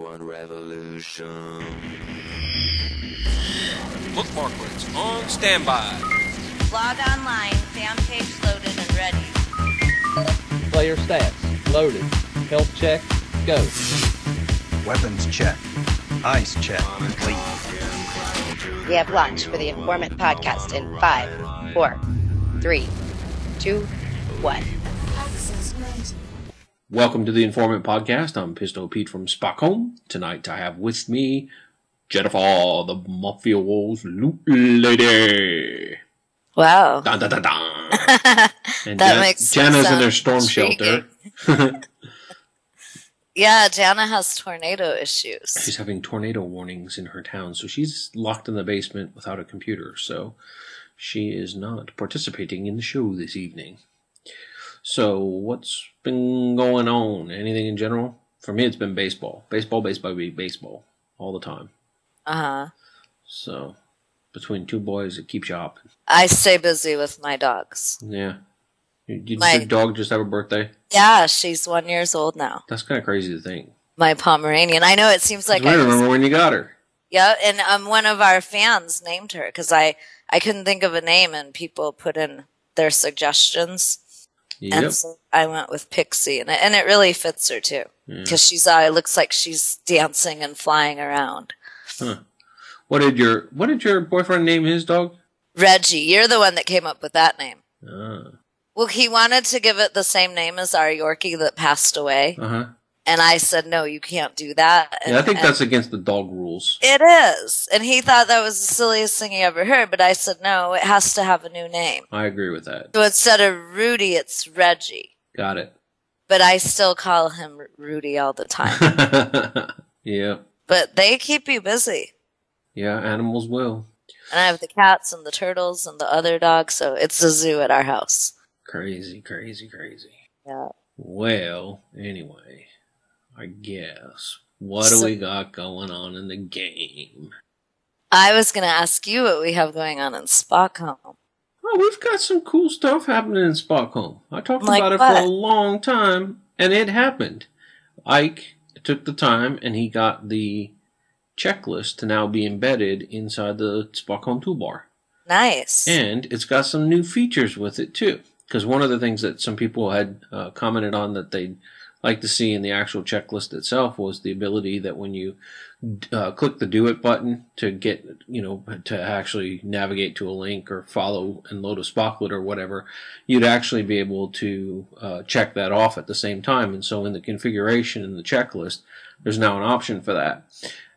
one revolution. Bookmarklets on standby. Log online, fan page loaded and ready. Player stats, loaded. Health check, go. Weapons check. Eyes check, complete. We have launched for the Informant podcast in 5, 4, 3, 2, 1. Welcome to the Informant podcast. I'm Pistol Pete from Stockholm. Tonight I have with me Jennifer, the Mafia Walls Loot Lady. Wow. Dun, dun, dun, dun. And That makes Jana's in her sense. storm shelter. Yeah, Jana has tornado issues. She's having tornado warnings in her town, so she's locked in the basement without a computer, so she is not participating in the show this evening. So, what's been going on? Anything in general? For me, it's been baseball. Baseball, all the time. Uh-huh. So, between two boys, it keeps you up. I stay busy with my dogs. Yeah. Did your My- dog just have a birthday? Yeah, she's 1 year old now. That's kind of crazy to think. My Pomeranian. I know it seems like I remember when you got her. Yeah, and one of our fans named her because I couldn't think of a name and people put in their suggestions. Yep. And so I went with Pixie, and it really fits her too, because she's it looks like she's dancing and flying around. Huh. What did your boyfriend name his dog? Reggie, you're the one that came up with that name. Ah. Well, he wanted to give it the same name as our Yorkie that passed away, Uh-huh. and I said no, you can't do that. Yeah, I think that's against the dog rules. It is, and he thought that was the silliest thing he ever heard. But I said no, it has to have a new name. I agree with that. So instead of Rudy, it's Reggie. Got it. But I still call him Rudy all the time. Yeah. But they keep you busy. Yeah, animals will. And I have the cats and the turtles and the other dogs, so it's a zoo at our house. Crazy. Yeah. Well, anyway, I guess. What do we got going on in the game? I was going to ask you what we have going on in Stockholm. Oh, we've got some cool stuff happening in Stockholm. I talked Like about it what? for a long time, and it happened. Ike took the time, and he got the checklist to now be embedded inside the Stockholm toolbar. Nice. And it's got some new features with it, too. Because one of the things that some people had commented on that they'd like to see in the actual checklist itself was the ability that when you click the Do It button to get, to actually navigate to a link or follow and load a Spocklet or whatever, you'd actually be able to check that off at the same time. And so in the configuration in the checklist, there's now an option for that.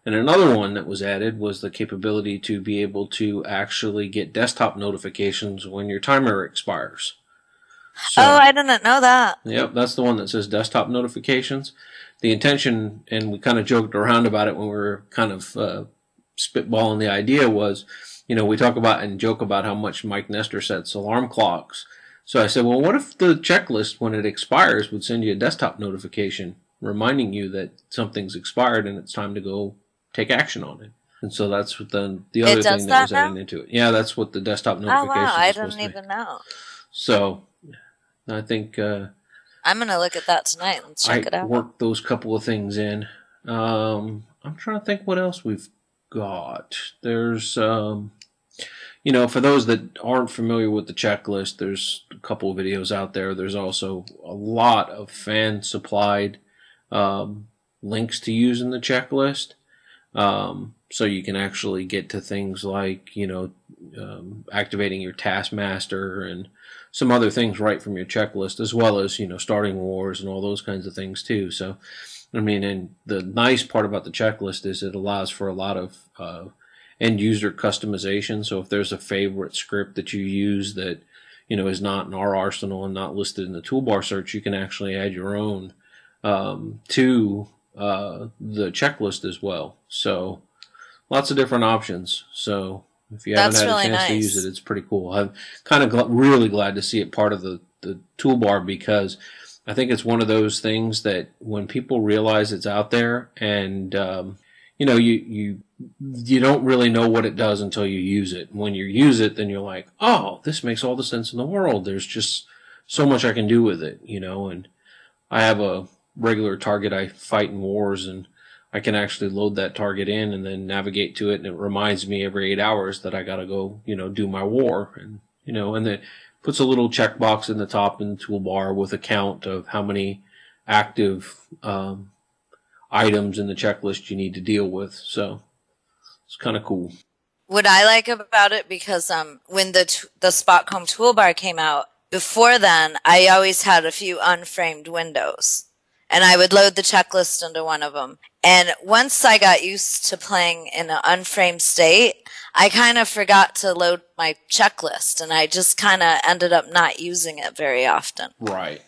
And another one that was added was the capability to be able to actually get desktop notifications when your timer expires. So, oh, I didn't know that. Yep, that's the one that says desktop notifications. The intention, and we kind of joked around about it when we were kind of spitballing the idea was, we talk about and joke about how much Mike Nestor sets alarm clocks. So I said, well, what if the checklist, when it expires, would send you a desktop notification reminding you that something's expired and it's time to go take action on it. And so that's what the other thing that was added into it. Yeah, that's what the desktop notification is. Oh, wow, I supposed didn't to be. even know. So I think I'm going to look at that tonight and check it I out. worked those couple of things in. I'm trying to think what else we've got. There's, for those that aren't familiar with the checklist, there's a couple of videos out there. There's also a lot of fan-supplied links to use in the checklist. So you can actually get to things like, activating your Taskmaster and some other things right from your checklist, as well as, starting wars and all those kinds of things too. So, and the nice part about the checklist is it allows for a lot of end user customization. So if there's a favorite script that you use that, is not in our arsenal and not listed in the toolbar search, you can actually add your own to the checklist as well. So lots of different options. So if you haven't had a chance to use it, it's pretty cool. I'm kind of really glad to see it part of the toolbar, because I think it's one of those things that when people realize it's out there and you don't really know what it does until you use it. When you use it, then you're like, oh, this makes all the sense in the world. There's just so much I can do with it, and I have a regular target I fight in wars, and I can actually load that target in and then navigate to it, and it reminds me every 8 hours that I gotta go, do my war, and and then puts a little checkbox in the top in the toolbar with a count of how many active items in the checklist you need to deal with. So it's kind of cool. What I like about it, because when the spot comb toolbar came out, before then I always had a few unframed windows, and I would load the checklist into one of them. And once I got used to playing in an unframed state, I kind of forgot to load my checklist, and I just kind of ended up not using it very often. Right.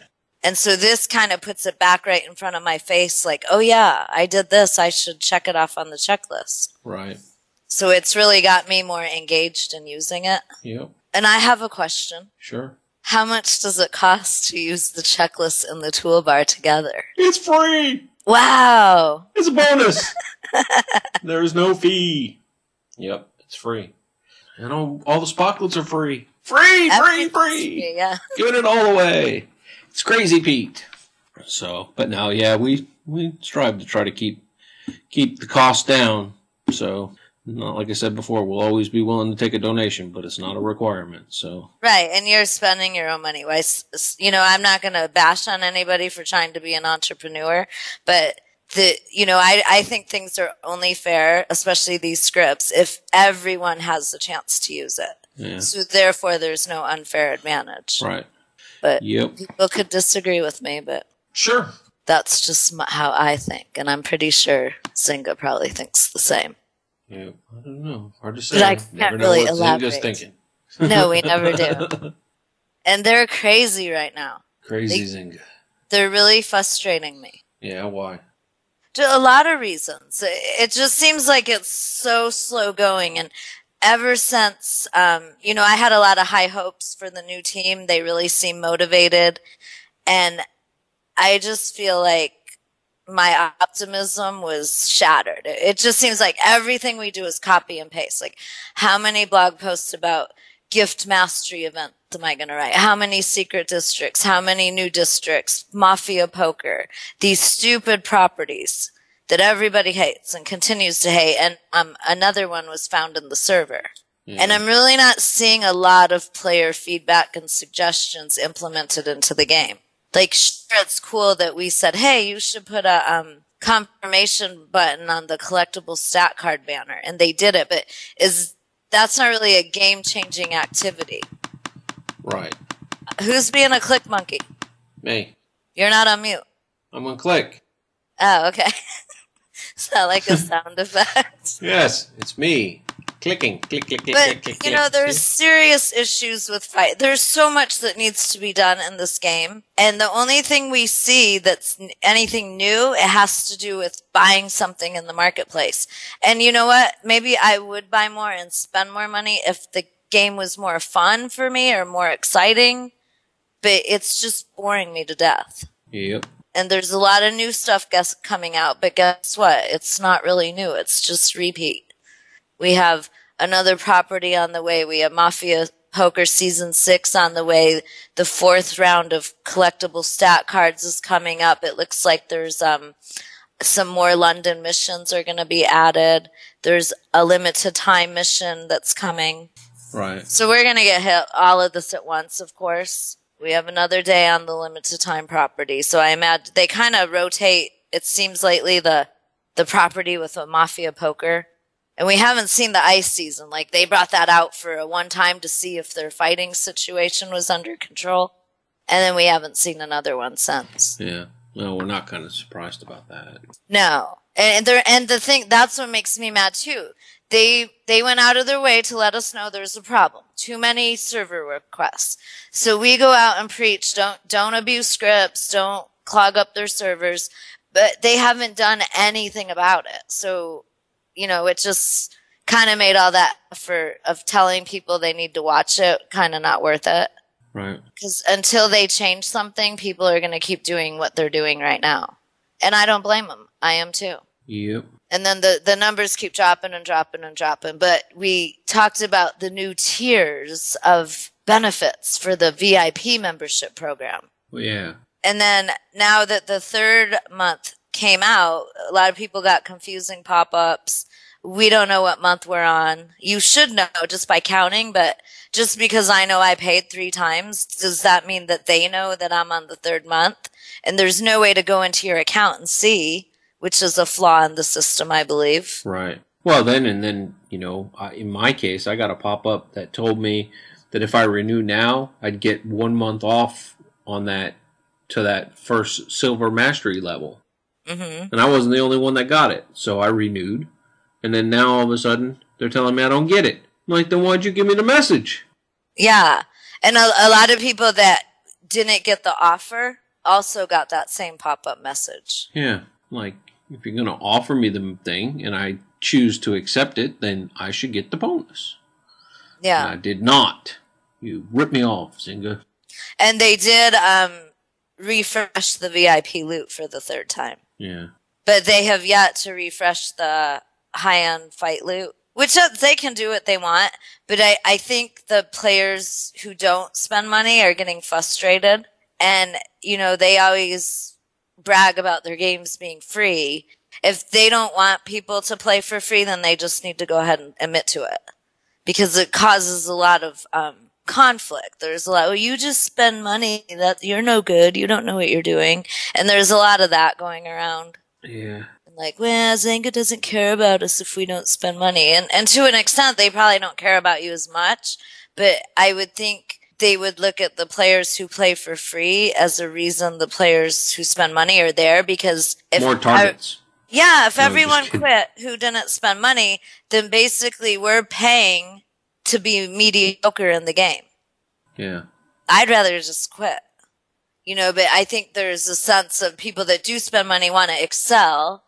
And so this kind of puts it back right in front of my face, like, oh yeah, I did this, I should check it off on the checklist. Right. So it's really got me more engaged in using it. Yep. And I have a question. Sure. How much does it cost to use the checklist and the toolbar together? It's free! Wow! It's a bonus! There's no fee. Yep, it's free. And all the spotlets are free. Free! Yeah. Giving it all away. It's crazy, Pete. So, but now, yeah, we strive to try to keep the cost down. So, not like I said before, we'll always be willing to take a donation, but it's not a requirement. So, right, and you're spending your own money. I'm not going to bash on anybody for trying to be an entrepreneur, but I think things are only fair, especially these scripts, if everyone has the chance to use it. Yeah. So therefore, there's no unfair advantage. Right. But yep. People could disagree with me, but sure, that's just how I think, and I'm pretty sure Zynga probably thinks the same. Yeah, I don't know. Hard to say. But I can't never know really what elaborate. Zynga's thinking. No, we never do. And they're crazy right now. Crazy Zynga. They're really frustrating me. Yeah, why? A lot of reasons. It just seems like it's so slow going, and ever since, I had a lot of high hopes for the new team. They really seem motivated, and I just feel like my optimism was shattered. It just seems like everything we do is copy and paste. Like, how many blog posts about gift mastery event am I going to write? How many secret districts? How many new districts? Mafia poker. These stupid properties that everybody hates and continues to hate. And another one was found in the server. Yeah. And I'm really not seeing a lot of player feedback and suggestions implemented into the game. Like, sure, it's cool that we said, hey, you should put a confirmation button on the collectible stat card banner. And they did it, but that's not really a game-changing activity. Right. Who's being a click monkey? Me. You're not on mute. I'm on click. Oh, okay. Is that like a sound effect? Yes, it's me. Clicking. Click, click, click, but, click, click. There's serious issues with fight. There's so much that needs to be done in this game. And the only thing we see that's anything new, it has to do with buying something in the marketplace. And you know what? Maybe I would buy more and spend more money if the game was more fun for me or more exciting. But it's just boring me to death. Yep. And there's a lot of new stuff coming out. But guess what? It's not really new. It's just repeat. We have another property on the way. We have Mafia Poker Season 6 on the way. The 4th round of collectible stat cards is coming up. It looks like there's some more London missions are going to be added. There's a limited time mission that's coming. Right. So we're going to get hit all of this at once, of course. We have another day on the limited time property. So I imagine they kind of rotate, it seems lately, the property with a Mafia Poker. And we haven't seen the ice season. Like, they brought that out for a one time to see if their fighting situation was under control. And then we haven't seen another one since. Yeah. No, we're not kind of surprised about that. No. And the thing, that's what makes me mad too. They went out of their way to let us know there's a problem. Too many server requests. So we go out and preach, don't abuse scripts, don't clog up their servers. But they haven't done anything about it. So, it just kind of made all that effort of telling people they need to watch it kind of not worth it. Right. Because until they change something, people are going to keep doing what they're doing right now. And I don't blame them. I am too. Yep. And then the numbers keep dropping and dropping and dropping. But we talked about the new tiers of benefits for the VIP membership program. Well, yeah. And then now that the 3rd month came out, a lot of people got confusing pop-ups. We don't know what month we're on. You should know just by counting, but just because I know I paid 3 times, does that mean that they know that I'm on the 3rd month? And there's no way to go into your account and see, which is a flaw in the system, I believe. Right. Well, then, in my case, I got a pop-up that told me that if I renew now, I'd get 1 month off on that to that first silver mastery level. Mm-hmm. And I wasn't the only one that got it. So I renewed. And then now all of a sudden, they're telling me I don't get it. I'm like, then why'd you give me the message? Yeah. And a lot of people that didn't get the offer also got that same pop-up message. Yeah. Like, if you're going to offer me the thing and I choose to accept it, then I should get the bonus. Yeah. And I did not. You ripped me off, Zynga. And they did refresh the VIP loot for the 3rd time. Yeah. But they have yet to refresh the high-end fight loot, which they can do what they want. But I think the players who don't spend money are getting frustrated. And, they always brag about their games being free. If they don't want people to play for free, then they just need to go ahead and admit to it. Because it causes a lot of conflict. There's a lot, well, you just spend money, that you're no good, you don't know what you're doing. And there's a lot of that going around. Yeah. Like, well, Zynga doesn't care about us if we don't spend money. And to an extent, they probably don't care about you as much. But I would think they would look at the players who play for free as a reason the players who spend money are there, because if more targets. If everyone quit who didn't spend money, then basically we're paying to be mediocre in the game. Yeah. I'd rather just quit. But I think there's a sense of people that do spend money want to excel.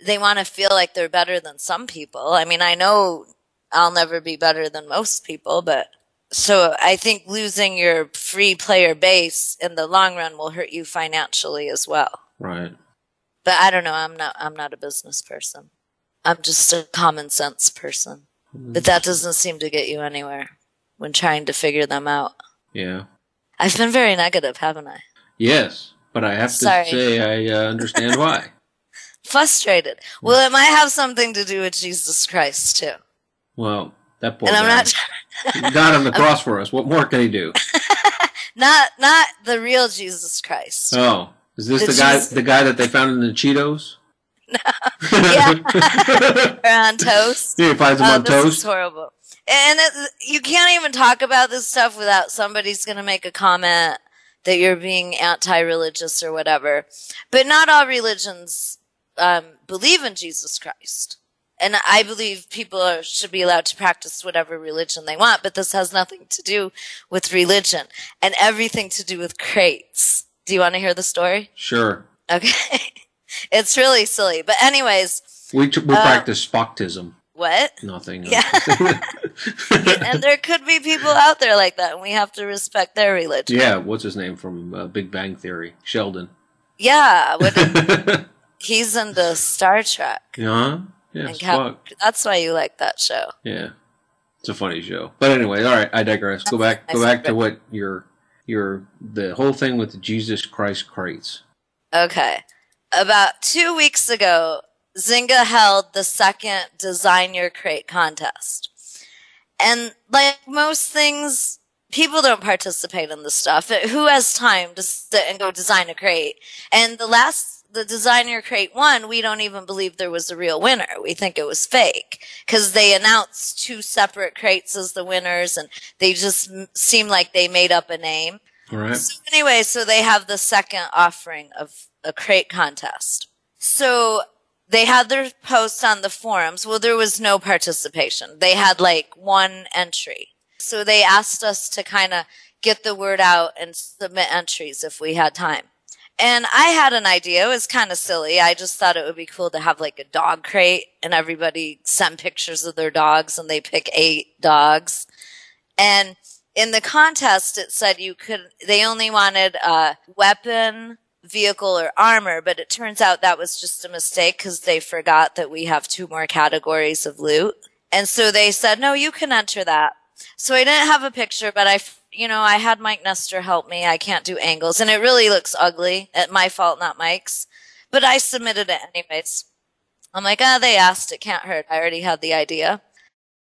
They want to feel like they're better than some people. I mean, I know I'll never be better than most people, but so I think losing your free player base in the long run will hurt you financially as well. Right. But I don't know. I'm not a business person. I'm just a common sense person. But that doesn't seem to get you anywhere when trying to figure them out. Yeah. I've been very negative, haven't I? Yes, but I have to say I understand why. Frustrated. Well, it might have something to do with Jesus Christ, too. Well, that poor and I'm guy. not got on the cross for us. What more can he do? Not the real Jesus Christ. Oh, is this the guy that they found in the Cheetos? No. Yeah. Or on toast. Yeah, he finds them on toast. This is horrible. And you can't even talk about this stuff without somebody's going to make a comment that you're being anti-religious or whatever. But not all religions believe in Jesus Christ. And I believe people should be allowed to practice whatever religion they want, but this has nothing to do with religion and everything to do with crates. Do you want to hear the story? Sure. Okay. It's really silly. But anyways. We practice Spoctism. What? Nothing. Yeah. And there could be people out there like that, and we have to respect their religion. Yeah, what's his name from Big Bang Theory? Sheldon. Yeah. He's into Star Trek. Yeah, Spock. That's why you like that show. Yeah. It's a funny show. But anyway, all right, I digress. Go back to what the whole thing with the Jesus Christ crates. Okay. About 2 weeks ago, Zynga held the second Design Your Crate contest. And like most things, people don't participate in this stuff. Who has time to sit and go design a crate? And the Design Your Crate one, we don't even believe there was a real winner. We think it was fake. Because they announced 2 separate crates as the winners, and they just seemed like they made up a name. All right. So anyway, so they have the second offering of a crate contest. So they had their posts on the forums. Well, there was no participation. They had like 1 entry. So they asked us to kind of get the word out and submit entries if we had time. And I had an idea. It was kind of silly. I just thought it would be cool to have like a dog crate and everybody sent pictures of their dogs and they pick 8 dogs. And in the contest, it said they only wanted a weapon, vehicle, or armor, but it turns out that was just a mistake because they forgot that we have 2 more categories of loot. And so they said, no, you can enter that. So I didn't have a picture, but I had Mike Nestor help me. I can't do angles, and it really looks ugly. My fault, not Mike's. But I submitted it anyways. I'm like, they asked, it can't hurt. I already had the idea.